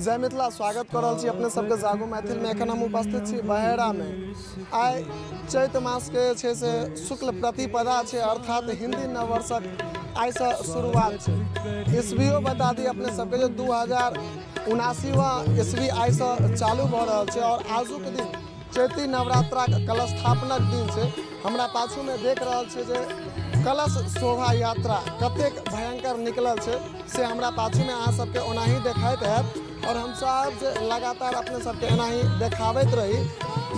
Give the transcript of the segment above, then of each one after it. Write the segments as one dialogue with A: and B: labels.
A: जय मिथिला स्वागत कर रहा छी अपने सबके जागो मैथिल में। एखन हम उपस्थित छी बहेड़ा में। आइ चैत मास के छे से शुक्ल प्रतिपदा छे अर्थात हिंदी नववर्षक आइ से शुरुआत छे। ईस्वीओ बता दी अपने सबके जो 2079वां ईस्वी आइ से चालू भ रहल छे और आजुक दिन चैती नवरात्रा कलश स्थापनक दिन छे। हमरा पाछू में देख रहल छे जे कलश शोभा यात्रा कतेक भयंकर निकलल छे से हमरा पाछू में अहाँ सबके ओनाही देखाइत हैत और हम सब जे लगातार अपने सबके एनाही देखाबैत रही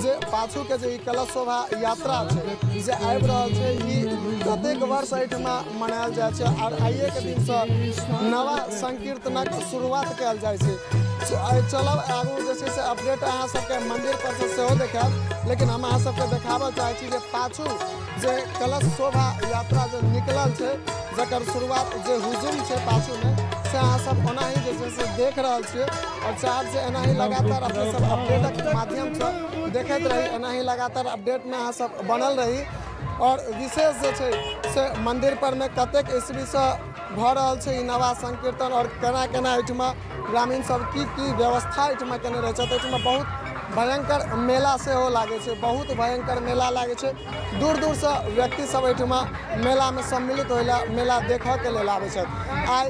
A: जे पाछू के जे कलश शोभा यात्रा छे जे आबि रहल छे ई कतेक वर्ष एहिठमा मनायल जाइ छे और आइए के दिन से नवा संकीर्तनक शुरुआत कयल जाइ छे। चलब आगू जे छे से अपडेट अहाँ सबके मंदिर पर से सेहो देखाब, लेकिन हम अहाँ सबके देखाबऽ चाहै छी जे पाछू जे कलश शोभा यात्रा जे निकलल छे जकर शुरुआत जे हुजुम छे पाछू में से अहाँ सब ओनाही जे छे से देख रहल छियै और चाहब जे एनाही लगातार अपने सब अपडेटक माध्यम से देखैत रही, एनाही लगातार अपडेट में अहाँ सब बनल रही। और विशेष जे छे से मंदिर पर में कतेक ईस्वी से भ रहल छे ई नवा संकीर्तन और केना केना एहिठमा ग्रामीण सब की व्यवस्था एहिठमा केने रहै छथि। एहिठमा बहुत भयंकर मेला सेहो लागे छे, बहुत भयंकर मेला लागे छे। दूर दूर से व्यक्ति सब एहिठमा मेला में सम्मिलित होइला मेला देखऽ के लेल आबै छथि। आइ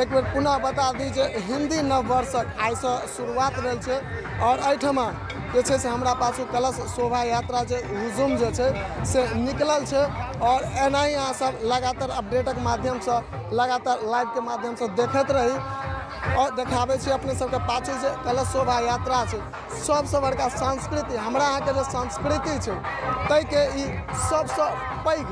A: एक बेर पुनः बता दी जे हिंदी नववर्षक आइ से शुरुआत भेल छे और एहिठमा जे छे से हमरा पाछू कलश शोभा यात्रा जे हुजुम जे छे से निकलल छे और एनाही अहाँ सब लगातार अपडेटक माध्यम से लगातार लाइव के माध्यम से देखैत रही और देखाबे छी अपने सबके पाछू जे कलश शोभा यात्रा छे। सबसे बड़का संस्कृति हमरा अहाँ के जे संस्कृति छे तै के ई सबसे पैघ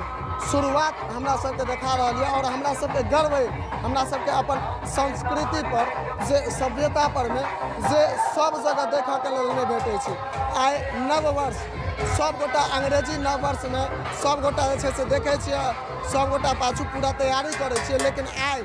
A: शुरुआत हमरा सबके देखा रहल है और हमरा सबके गर्व है हमरा सबके अपन संस्कृति पर जे सभ्यता पर में जे सब जगह देखऽ के लेल नहीं भेटै छै। आइ नववर्ष सब गोटा अंग्रेजी नववर्ष में सब गोटा जे छै से देखै छियै सब गोटा पाछू पूरा तैयारी करै छियै, लेकिन आइ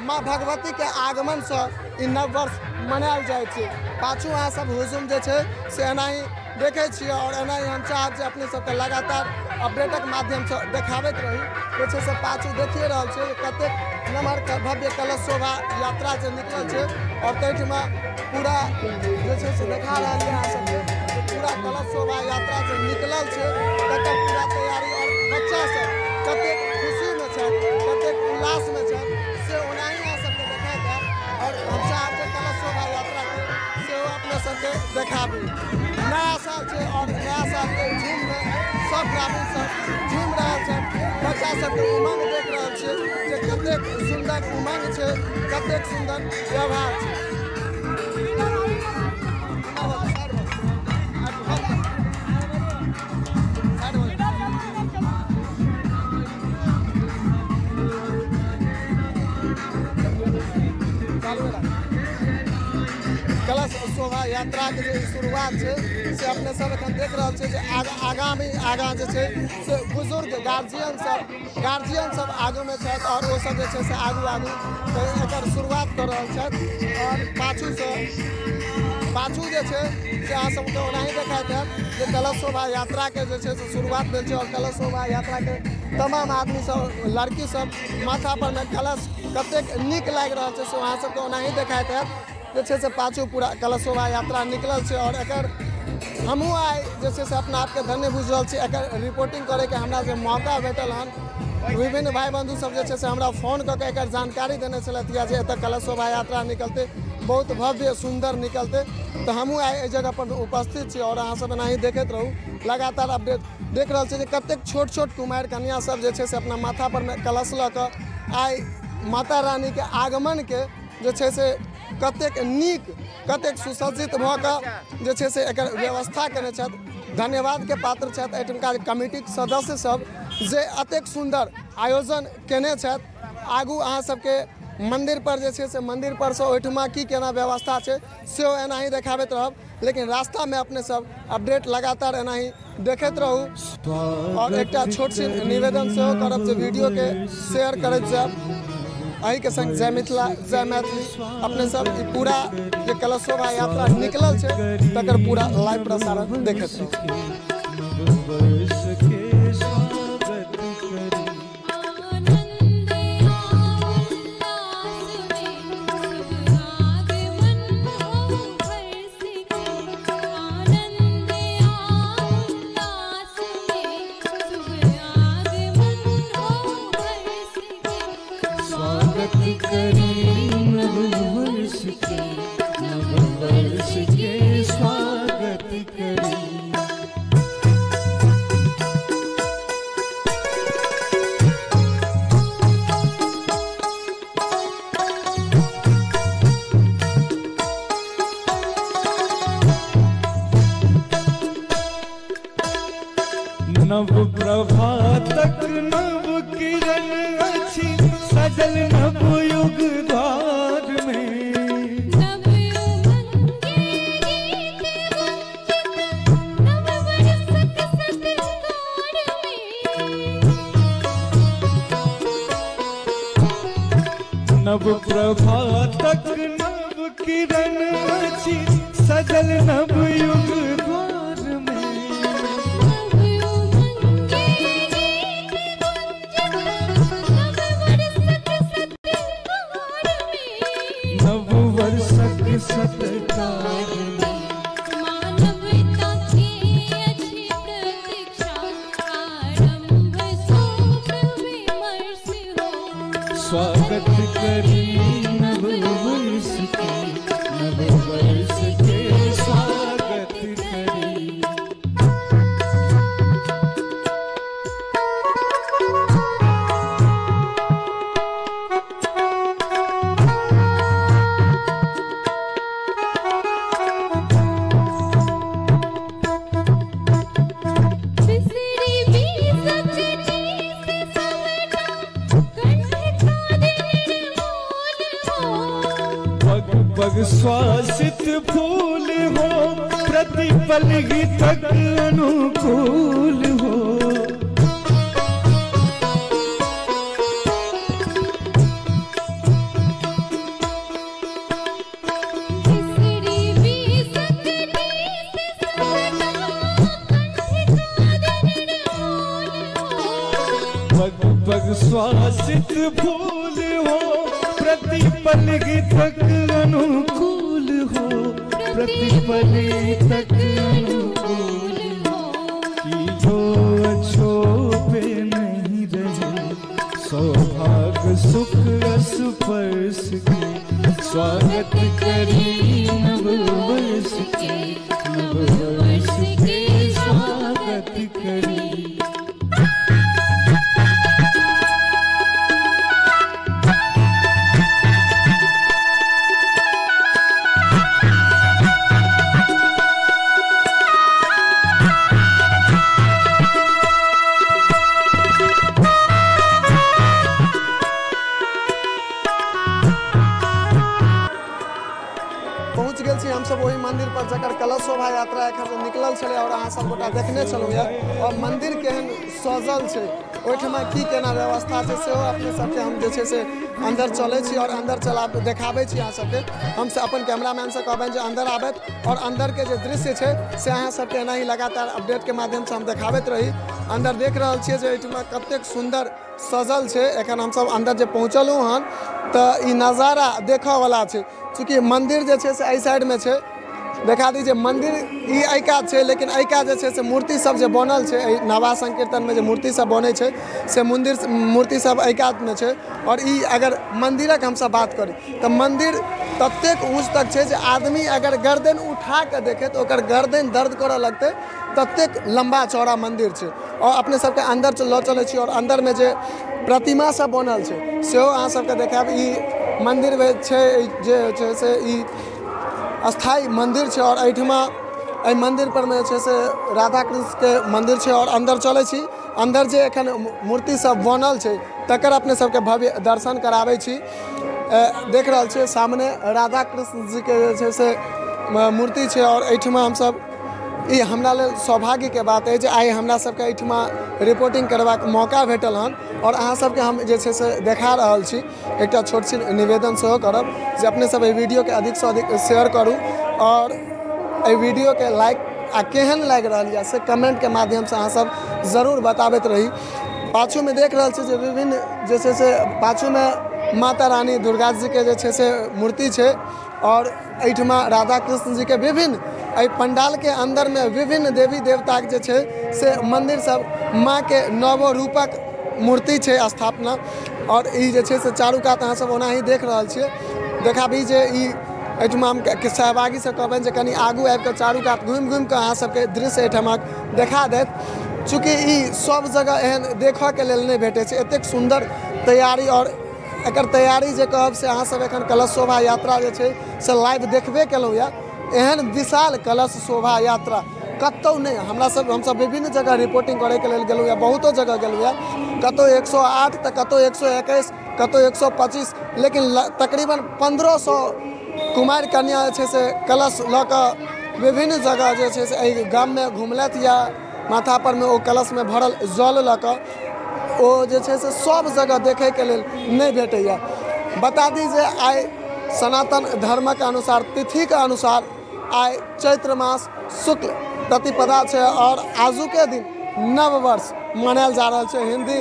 A: माँ भगवती के आगमन से ई नववर्ष मनायल जाय छे। पाछू अहाँ सब हुजुम जे छे से एनाही देखे छियै और एनाही हम चाहब जे अपने सबके लगातार अपडेटक माध्यम से देखाबैत रही। जे छे से पाछू देखिए रहल छे कतेक नमहर भव्य कलश शोभा यात्रा जे निकलल छे और तैठमा पूरा जे छे से देखा रहल है अहाँ सबके पूरा कलश शोभा यात्रा जे निकलल छे तकर पूरा तैयारी और बच्चा सब कतेक खुशी में छे कतेक उल्लास में छे से ओनाही अहाँ सबके देखाइत है और हम चाहब जे कलश शोभा यात्रा के सेहो अपने सबके देखाबी। नया साल छे और नया साल के झूम में सब ग्रामीण सब झूम रहल छे, बच्चा सबके उमंग देख रहल छे जे कतेक सुंदर उमंग छे कतेक सुंदर व्यवहार छे। कलश शोभा यात्रा के जो शुरुआत है से अपने सब एखन देख रहे छे जे आगा जे छे से बुजुर्ग गार्जियन सब आगू में छथि और वो सब जे छे से आगू एकर शुरुआत कर रहल छथि और पाछू जे छे से अहाँ सबके ओनाही देखाइत है जे कलश शोभा यात्रा के जे छे से शुरुआत भेल छे और कलश शोभा यात्रा के तमाम आदमी सब लड़की सब माथा पर में कलश कतेक नीक लागि रहल छे से अहाँ सबके ओनाही देखाइत है जे छे से पाछू पूरा कलश शोभा यात्रा निकलल छे और एकर हमहूँ आइ जे छे से अपना आपके धन्य बुझ रहल छी। एकर रिपोर्टिंग करे के हमरा जे मौका भेटल हन विभिन्न भाई बंधु सब जे छे से हमरा फोन कऽ के एकर जानकारी देने छलथि जे एतऽ कलश शोभा यात्रा निकलते बहुत भव्य सुंदर निकलते, तो हमहूँ आइ एहि जगह पर उपस्थित छी और अहाँ सब एनाही देखैत रहू लगातार अपडेट देख रहल छी जे कतेक छोट छोट कुमारि कन्या सब जे छे से अपना माथा पर में कलश लऽ कऽ आइ माता रानी के आगमन के जे छे से कतेक नीक कतेक सुसज्जित भ कऽ जे छे से एकर व्यवस्था केने छथि। धन्यवाद के पात्र छथि एहिठुमका कमिटी सदस्य सब जे अतेक सुंदर आयोजन केने छथि। आगू अहाँ सबके मंदिर पर जे छे से मंदिर पर से ओहिठुमा की केना व्यवस्था छे सेहो एनाही देखाबैत रहब, लेकिन रास्ता में अपने सब अपडेट लगातार एनाही देखैत रहू और एकटा छोट सी निवेदन सेहो करब जे वीडियो के शेयर करैत जायब। अही के संग जय मिथिला जय मैथिली अपने सब पूरा जे कलश शोभा यात्रा निकलल छे तकर पूरा लाइव प्रसारण देखैत रहू।
B: करी नववर्ष के स्वागत करी। नव प्रभातक नव किरण अछि सजल नव युग द्वार में।
C: नव उमंगे गीत गुंजित नव बरसत सतकार में।
B: नव प्रभातक नव किरण अछि सजल नव युग द्वार में। नव वर्षक सत्कार में।
C: मानवता की अच्छी प्रतीक्षा आरंभ शुभ विमर्श हो।
B: स्वागत करी नववर्ष के स्वागत करी।
C: बिसरी भी सजनी से सवरा कंठ का निर्मूल हो।
B: पग पग श्वासित फूल हो प्रतिपल हितक अनुकूल हो।
C: बिसरी भी सजनी से सवरा कंठ का निर्मूल हो।
B: पग पग श्वासित फूल हो प्रतिपल हितक अनुकूल हो। प्रतिपल हितक अनुकूल की जो अछोपे नहीं रहे सौभाग्य सुख स्पर्श के। स्वागत करी नववर्ष के स्वागत करी।
A: पहुँच गेल छी हमसब वही मंदिर पर जकर कलश शोभा यात्रा एखन से निकलल छलै और अहाँ सब गोटा देखने छलहुँ यऽ। और मंदिर केहन सजल छै, ओहिठमा की केना व्यवस्था छै सेहो अपने सबके हम जे छै से अंदर चलै छी और अंदर चला देखाबै छी अहाँ सबके। हम से अपन कैमरामैन से कहबनि जे अंदर आबैत और अंदर के जे दृश्य छै से अहाँ सबके एनाही लगातार अपडेट के माध्यम से हम देखाबैत रही। अंदर देख रहल छियै जे एहिठमा कतेक सुंदर सजल छै। एखन हमसब अंदर जे पहुँचलहुँ हन तऽ ई नज़ारा देखऽ वाला छै, चूँकि मंदिर जे छै से एहि साइड में छै। देखा दी जे मंदिर ई एहि कात छै, लेकिन एहि कात जे छै से मूर्ति सब जे बनल छै, नवा संकीर्तन में जे मूर्ति सब बनै छै से मूर्ति सब एहि कात में छै। और ई अगर मंदिरक हमसब बात करी तऽ मंदिर ततेक ऊँच तक छै जे आदमी अगर गर्दन उठा के देखे तो ओकर गर्दन दर्द करऽ लगतै, ततेक लंबा चौड़ा मंदिर छै। और अपने सबके अंदर लऽ चलै छी और अंदर में जे प्रतिमा सब बनल छै सेहो अहाँ सबके देखाब। ई मंदिर में छै जे छै से ई अस्थाई मंदिर छै और एहिठमा एहि मंदिर पर में छै से राधा कृष्ण के मंदिर छै। और अंदर चलै छी, अंदर जे एखन मूर्ति सब बनल छै तकर अपने सबके भव्य दर्शन कराबै छी। देख रहल छियै सामने राधा कृष्ण जी के जे छै से मूर्ति छै। और एहिठमा हमसब ई हमरा लेल सौभाग्य के बात है जे आइ हमरा सबके एहिठमा रिपोर्टिंग करबाक मौका भेटल हन और अहाँ सबके हम जे छै से देखा रहल छी। एकटा छोट सी निवेदन सेहो करब जे अपने सब एहि वीडियो के अधिक से अधिक शेयर करू और एहि वीडियो के लाइक आ केहन लागि रहल यऽ से कमेंट के माध्यम से अहाँ सब जरूर बताबैत रही। पाछू में देख रहल छी जे विभिन्न जे छै से पाछू में माता रानी दुर्गा जी के जे छै से मूर्ति छै और एहिठमा राधा कृष्ण जी के विभिन्न एहि पंडाल के अंदर में विभिन्न देवी देवता के जे छै से मंदिर सब माँ के नवो रूपक मूर्ति छै स्थापना। और ई जे छै से चारू कात अहाँ सब ओनाही देख रहल छियै। देखाबी जे ई एहिठमा हम सहभागी से कहबनि जे कनि आगू आबि कऽ चारू कात घुमि घुमि कऽ अहाँ सबके दृश्य एहिठमक देखा देत। चूँकि ई सब जगह एहन देखऽके लेल नहि भेटै छै, एतेक सुन्दर तैयारी और एकर तैयारी जे कहब से अहाँ सब एखन कलश शोभा यात्रा जे छै से लाइव देखबे केलहुँ यऽ। एहन विशाल कलश शोभा यात्रा कतहु नहि। हमसब विभिन्न जगह रिपोर्टिंग करैके लेल गेलहुँ यऽ, बहुतो जगह गेलहुँ यऽ, कतहु 108 तऽ कतहु 121, कतहु 125, लेकिन तकरीबन 1500 कुमारि कन्या जे छै से कलश लऽ कऽ विभिन्न जगह जे छै से एहि गाममे घुमलथि या माथा पर में ओ कलश में भरल जल लऽ कऽ ओ जे छै से सब जगह देखैके लेल नहि भेटैया। बता दी जे आइ सनातन धर्मक अनुसार तिथिके अनुसार आइ चैत्र मास शुक्ल प्रतिपदा छै और आजुके दिन नव वर्ष मनायल जा रहल छै। हिंदी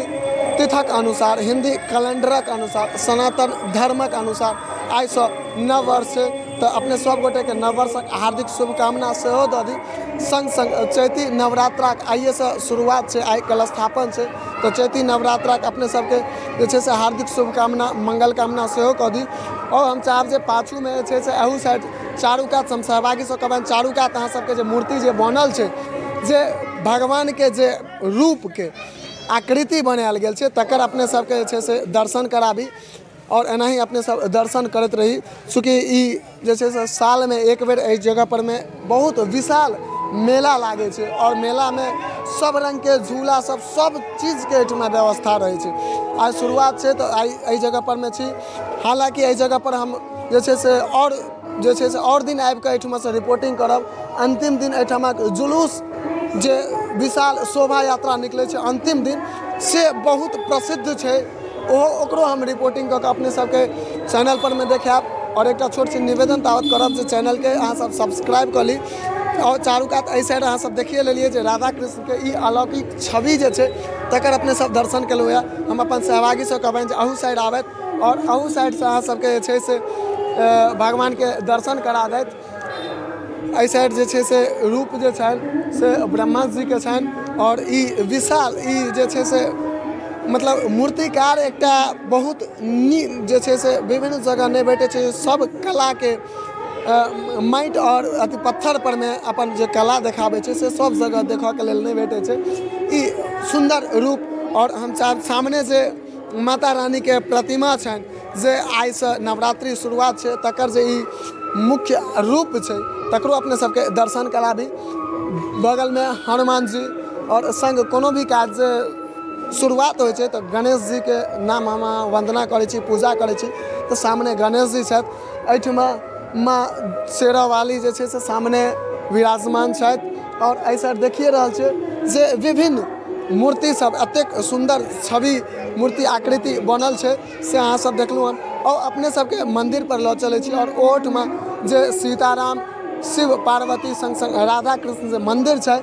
A: तिथक अनुसार, हिंदी कैलेंडरक अनुसार, सनातन धर्मक अनुसार आइसँ नव वर्ष छै। तो अपने सब गोटे के नव वर्षक हार्दिक शुभकामना सेहो दऽ दी। संग संग चैती नवरात्राक आइएसँ शुरुआत छै, आइ कलस्थापन छै। तो चैती नवरात्राक अपने सबके जे छै से हार्दिक शुभकामना मंगल कामना सेहो कऽ दी। और हम चाहब जे पाछूमे जे छै से एहू साइड चारू कात हम सहभागीसँ कहबनि चारू कात अहाँ सबके जे मूर्ति जे बनल छै, जे भगवान के जे रूप के आकृति बनायल गेल छै, तकर अपने सबके जे छै से दर्शन कराबी और एनाही अपने सब दर्शन करते रही। चूँकि ई जे छै से साल में एक बेर एहि जगह पर में बहुत विशाल मेला लागे छै और मेला में सब रंग के झूला सब चीज के एहिठमा व्यवस्था रहे छै। आज शुरुआत छै तो आई एहि जगह पर में छी। हालांकि एहि जगह पर हम जे छै से और दिन आबि कऽ एहिठमा से रिपोर्टिंग करब। अंतिम दिन एहिठमक जुलूस जे विशाल शोभा यात्रा निकले छै अंतिम दिन, से बहुत प्रसिद्ध छै। ओकरो हम रिपोर्टिंग कऽ अपने सबके चैनल पर में देखाब। और एक छोट सी निवेदन तावत करब जे चैनल के अहाँ सब सब्सक्राइब कर ली। और चारू कात एहि साइड अहाँ सब देखिए लेलिए जे राधा कृष्ण के ई अलौकिक छवि जे छै तकर अपने सब दर्शन केलहुँ यऽ। हम अपन सहभागी से कहबनि जे अहू साइड आबैत और अहू साइड से अहाँ सबके जे छै से भगवान के दर्शन करा देत। एहि साइड जे छै से रूप जे छनि से ब्रह्मा जी के छनि और ई विशाल ई जे छै से मतलब मूर्तिकार एकटा बहुत जे छै से विभिन्न जगह नहीं भेटे छै। सब कला के माटि और अथी पत्थर पर में अपन जे कला देखाबै छै से सब जगह देखऽ के लेल नहीं भेटे छै। ई सुंदर रूप और हम सामने जे माता रानी के प्रतिमा छनि, जे आइ से नवरात्रि शुरुआत छै, तकर जे ई मुख्य रूप छै तकरो अपने सबके दर्शन कराबी। बगल में हनुमान जी और संग कोनो भी काज जे शुरुआत हो तो गणेश जी के नाम हम वंदना करै छी, पूजा करै छी। तो सामने गणेश जी छथि, एहिठमा माँ शेरावाली जे छै से सामने विराजमान छथि। और एहि साइड देखिए रहल छै जे विभिन्न मूर्ति सब एतेक सुंदर छवि मूर्ति आकृति बनल छै से अहाँ सब देखलहुँ हन। और अपने सबके मंदिर पर लऽ चलै छी और ओहिठमा जे सीताराम शिव पार्वती संग संग राधा कृष्ण जे मंदिर छै,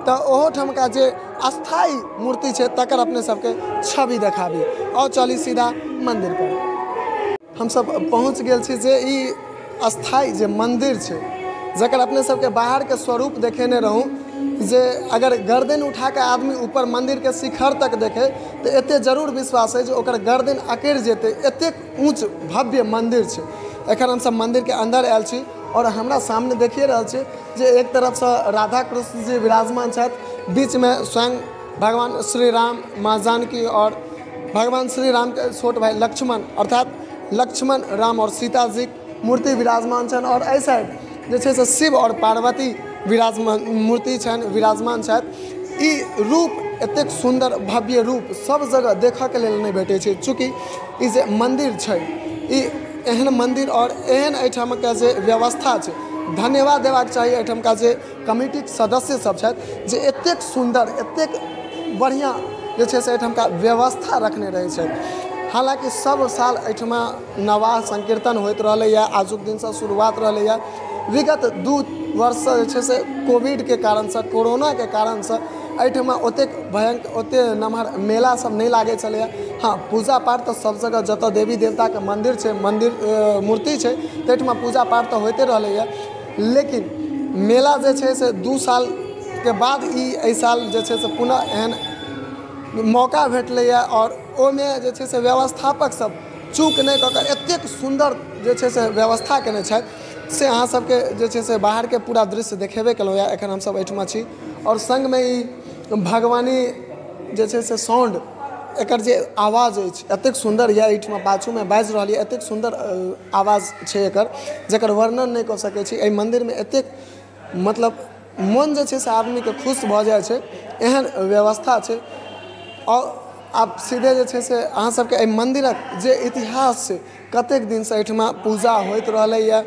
A: तो ओहोठमका जे अस्थाई मूर्ति छै तकर अपने सबके छवि देखाबी। और चली सीधा मंदिर पर। हम सब पहुँच गेल छी जे ई अस्थाई जे मंदिर छै, जकर अपने सबके बाहर के स्वरूप देखेने रहूँ, जे अगर गर्दन उठा के आदमी ऊपर मंदिर के शिखर तक देखे तो एते जरूर विश्वास है जे ओकर गर्दन अकड़ि जेतै। एतेक ऊँच भव्य मंदिर छै। एखन हम सब मंदिर के अंदर आयल छी और हमरा सामने देखिए रहल छी जे एक तरफ से राधा कृष्ण जी विराजमान छथि, बीच में स्वयं भगवान श्री राम, माँ जानकी और भगवान श्री राम के छोट भाई लक्ष्मण अर्थात लक्ष्मण राम और सीता जी मूर्ति विराजमान छनि। और एहि साइड जे छै से शिव और पार्वती विराजमान मूर्ति छनि, विराजमान छथि। ई रूप एतेक सुंदर भव्य रूप सब जगह देखऽ के लेल नहीं भेटै छै। चूँकि ई जे मंदिर छै, ई एहन मंदिर और एहन एहिठाम के जे व्यवस्था छै, धन्यवाद देबाक चाही एहिठामका जे कमिटी सदस्य सब छथि जे एतेक सुंदर एतेक बढ़िया जे छै से एहिठामका व्यवस्था रखने रहै छथि। हालांकि सब साल एहिठमा नवाह संकीर्तन होइत रहलैया, आजुक दिन से शुरुआत रहलैया। विगत 2 वर्ष से जे छै से कोविड के कारण से, कोरोना के कारण से एहिठमा ओतेक भयंकर ओते नमहर मेला सब नहीं लागे छलैया। हाँ, पूजा पाठ तो सब जगह जतऽ देवी देवता के मंदिर छै, मंदिर मूर्ति छै, तो एहिठमा पूजा पाठ तो होते रहलैया। लेकिन मेला जे छै से 2 साल के बाद एहि साल जे छै से पुनः एहन मौका भेटलैया और ओहिमे जे छै से व्यवस्थापक सब चूक नहि कऽ कऽ एतेक सुन्दर जे छै से व्यवस्था केने छथि से अहाँ सबके जे छै से बाहरके पूरा दृश्य देखेबे केलहुँ यऽ। एखन हमसब एहिठमा छी और संगमे ई भगवानी जे छै से साउंड एकर जे आवाज अछि एतेक सुन्दर यऽ, एहिठमा पाछूमे बाजि रहल यऽ, एतेक सुन्दर आवाज छै एकर जकर वर्णन नहि कऽ सकै छी। एहि मन्दिरमे एतेक मतलब मन जे छै से आदमीके खुश भऽ जाइ छै, एहन व्यवस्था छै। और आब सीधे जे छै से अहाँ सबके एहि मन्दिरक जे इतिहास छै, कतेक दिनसँ एहिठमा पूजा होइत रहलैए,